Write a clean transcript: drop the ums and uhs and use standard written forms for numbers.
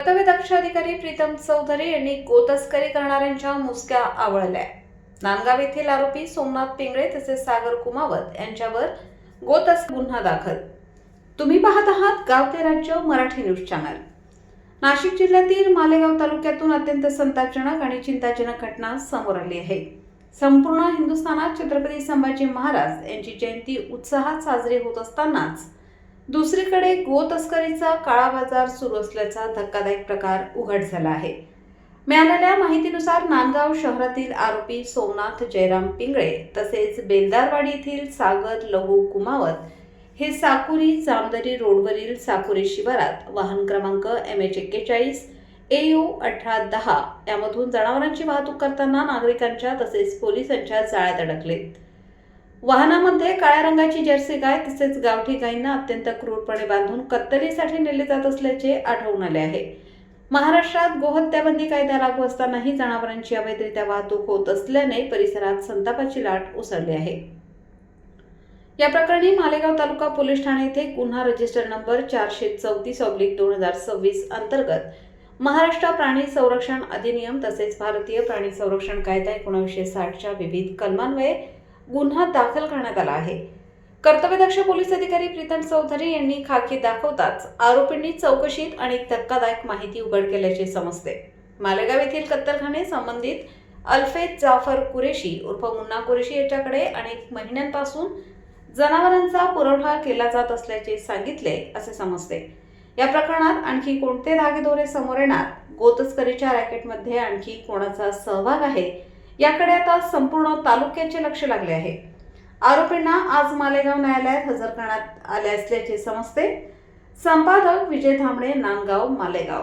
कर्तव्यदक्ष अधिकारी प्रीतम चौधरी यांनी गोतस्करी करणाऱ्यांच्या मुसक्या आवळल्या। नांदगाव येथील आरोपी सोमनाथ पिंगळे तसेच सागर कुमावत यांच्यावर गोतस्करी गुन्हा दाखल। तुम्ही पाहत आहात गाव ते राज्य मराठी न्यूज चॅनल। नाशिक जिल्ह्यातील मालेगाव तालुक्यातून अत्यंत संतापजनक आणि चिंताजनक घटना समोर आली आहे। संपूर्ण हिंदुस्थानात छत्रपती संभाजी महाराज यांची जयंती उत्साहात साजरी होत असतानाच दुसरीकडे गोतस्करीचा काळा बाजार सुरू असल्याचा धक्कादायक प्रकार उघड झाला आहे। मिळालेल्या माहितीनुसार नांदगाव शहरातील आरोपी सोमनाथ जयराम पिंगळे तसेच बेलदारवाडी येथील सागर लहू कुमावत हे साकुरी जामदरी रोडवरील साकुरी शिवारात वाहन क्रमांक MH41 AU 1810 यामधून जनावरांची वाहतूक करताना नागरिकांच्या तसेच पोलिसांच्या जाळ्यात अडकलेत। वाहनामध्ये काळ्या रंगाची जर्सी गाय तसेच गावठी गायींना अत्यंत क्रूरपणे बांधून कत्तलीसाठी नेले जात असल्याचे आढळून आले आहे। महाराष्ट्रात गोहत्या बंदी कायदा लागू असतानाही जनावरांची अवैधरित्या वाहतूक होत असल्याने परिसरात संतापाची लाट उसळली आहे। या प्रकरणी मालेगाव तालुका पोलीस ठाणे येथे गुन्हा रजिस्टर नंबर 434/2026 अंतर्गत महाराष्ट्र प्राणी संरक्षण अधिनियम तसेच भारतीय प्राणी संरक्षण कायदा 1960च्या विविध कलमान्वये गुन्हा दाखल करण्यात आला आहे। कर्तव्यदक्ष पोलीस अधिकारी प्रीतम चौधरी यांनी खाकी दाखवताच आरोपींनी चौकशीत अनेक धक्कादायक माहिती उघड केल्याचे समजते। मालेगाव येथील कत्तलखाने संबंधित अल्फेज जाफर कुरेशी उर्फ मुन्ना कुरेशी याच्याकडे अनेक महिन्यांपासून जनावरांचा पुरवठा केला जात असल्याचे सांगितले असे समजते। या प्रकरणात आणखी कोणते धागेदोरे समोर येणार, गोतस्करीच्या रॅकेटमध्ये आणखी कोणाचा सहभाग आहे याकडे आता संपूर्ण तालुक्याचे लक्ष लागले आहे। आरोपींना आज मालेगाव न्यायालयात हजर करण्यात आले असल्याचे समजते। संपादक विजय धामणे, नांदगाव, मालेगाव।